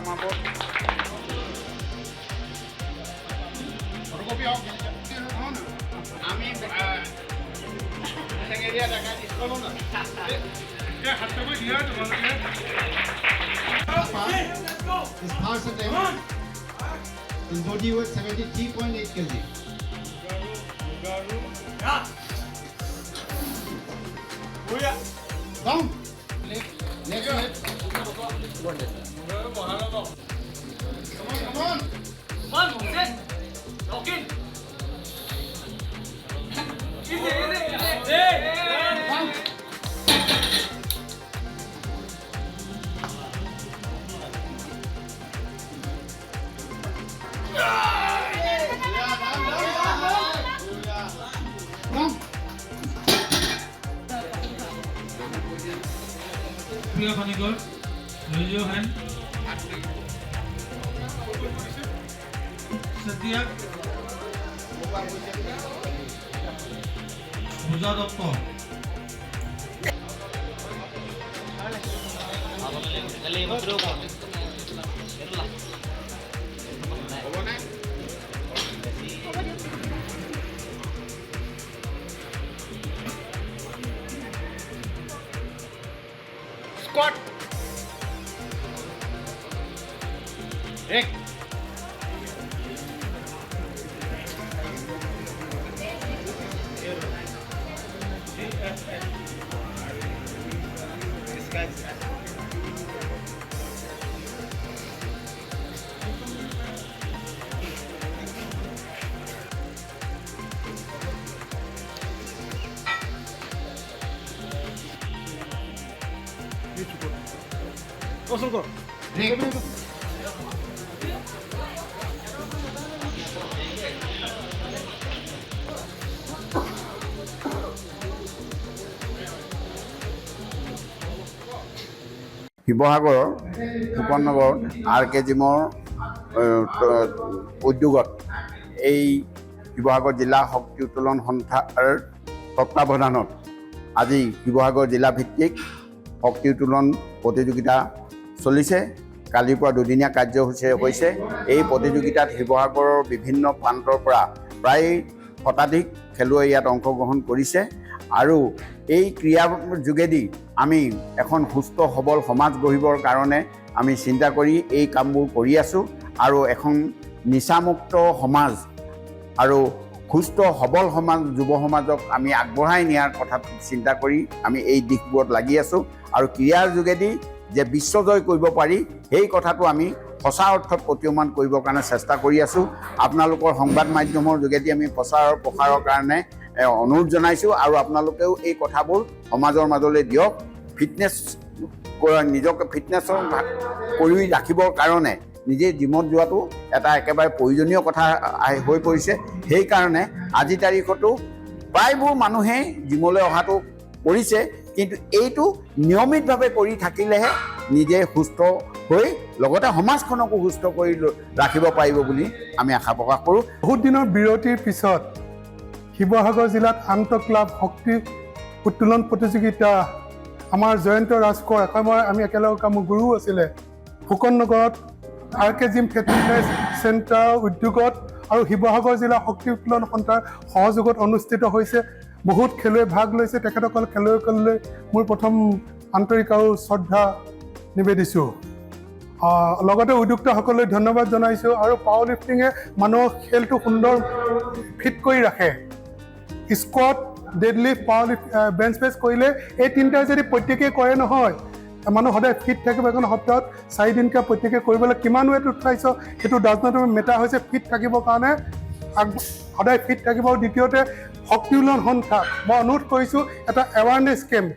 His first attempt. His body was 73.8 kg. Down. Next left. Come on. Priya Panigar, raise your hand. Satya Puja Dotto. Squat. Break. Break. শিৱসাগৰৰ ফুকননগৰত RK জিমৰ উদ্যোগত এই শিৱসাগৰ জিলা শক্তি উত্তোলন সন্থাৰ তত্ত্বাৱধানত আজি শিৱসাগৰ জিলা ভিত্তিক শক্তি উত্তোলন প্ৰতিযোগিতা চলিছে। কালিৰ পৰা দুদিনীয়া কাৰ্যসূচী হৈছে। এই প্ৰতিযোগিতাত শিৱসাগৰৰ বিভিন্ন প্ৰান্তৰ পৰা প্ৰায় শতাধিক খেলুৱৈ ইয়াত অংশগ্ৰহণ কৰিছে আৰু এই ক্ৰীড়াৰ যোগেদি আমি এখন সুস্থ সবল সমাজ গঢ়িবৰ কাৰণে আমি চিন্তা কৰি এই কামবোৰ কৰি আছোঁ আৰু এখন নিচামুক্ত সমাজ আৰু সুস্থ সবল সমাজ যুৱ সমাজক আমি আগবঢ়াই নিয়াৰ কথা চিন্তা কৰি আমি এই দিশবোৰত লাগি আছোঁ আৰু ক্ৰীড়াৰ যোগেদি যে বিশ্বজয় কৰিব পাৰি সেই কথাটো আমি সঁচা অৰ্থত প্ৰতীয়মান কৰিবৰ কাৰণে চেষ্টা কৰি আছোঁ। আপোনালোকৰ সংবাদ মাধ্যমৰ যোগেদি আমি প্ৰসাৰৰ কাৰণে অনুৰোধ জনাইছোঁ আৰু আপোনালোকেও এই কথাবোৰ সমাজৰ মাজলৈ দিয়ক। ফিটনেছ নিজকে ফিটনেছৰ কৰি ৰাখিবৰ কাৰণে নিজে জিমত যোৱাটো এটা একেবাৰে প্ৰয়োজনীয় কথা হৈ পৰিছে। সেইকাৰণে আজি তাৰিখতো প্ৰায়বোৰ মানুহে জিমলৈ অহাটো কৰিছে, কিন্তু এইটো নিয়মিতভাৱে কৰি থাকিলেহে নিজে সুস্থ হৈ লগতে সমাজখনকো সুস্থ কৰি ৰাখিব পাৰিব বুলি আমি আশা প্ৰকাশ কৰোঁ। বহুত দিনৰ বিৰতিৰ পিছত শিৱসাগৰ জিলাত আন্তঃ ক্লাব শক্তি উত্তোলন প্ৰতিযোগিতা আমাৰ জয়ন্ত ৰাজখোৱা আমি একেলগে মোৰ গুৰু আছিলে ফুকননগৰত RK জিম ফিটনেছ চেণ্টাৰ উদ্যোগত আৰু শিৱসাগৰ জিলা শক্তি উত্তোলন সন্থাৰ সহযোগত অনুষ্ঠিত হৈছে। বহুত খেলুৱৈ ভাগ লৈছে। তেখেতসকল খেলুৱৈসকললৈ মোৰ প্ৰথম আন্তৰিক আৰু শ্ৰদ্ধা নিবেদিছোঁ। লগতে উদ্যোক্তাসকললৈ ধন্যবাদ জনাইছোঁ। আৰু পাৱাৰ লিফটিঙে মানুহৰ খেলটো সুন্দৰ ফিট কৰি ৰাখে। Squat, deadlift, power lift, bench press কৰিলে এই তিনিটাই যদি প্ৰত্যেকেই কৰে নহয়, মানুহ সদায় ফিট থাকিব। এখন সপ্তাহত 4 দিনকৈ প্ৰত্যেকে কৰিবলৈ কিমান ৱেট উঠাইছ সেইটো ডাজ নট মেটাৰ হৈছে। ফিট থাকিবৰ কাৰণে সদায় ফিট থাকিব। আৰু দ্বিতীয়তে শক্তি উন্নয়ন সন্থাক মই অনুৰোধ কৰিছোঁ এটা এৱাৰনেছ কেম্প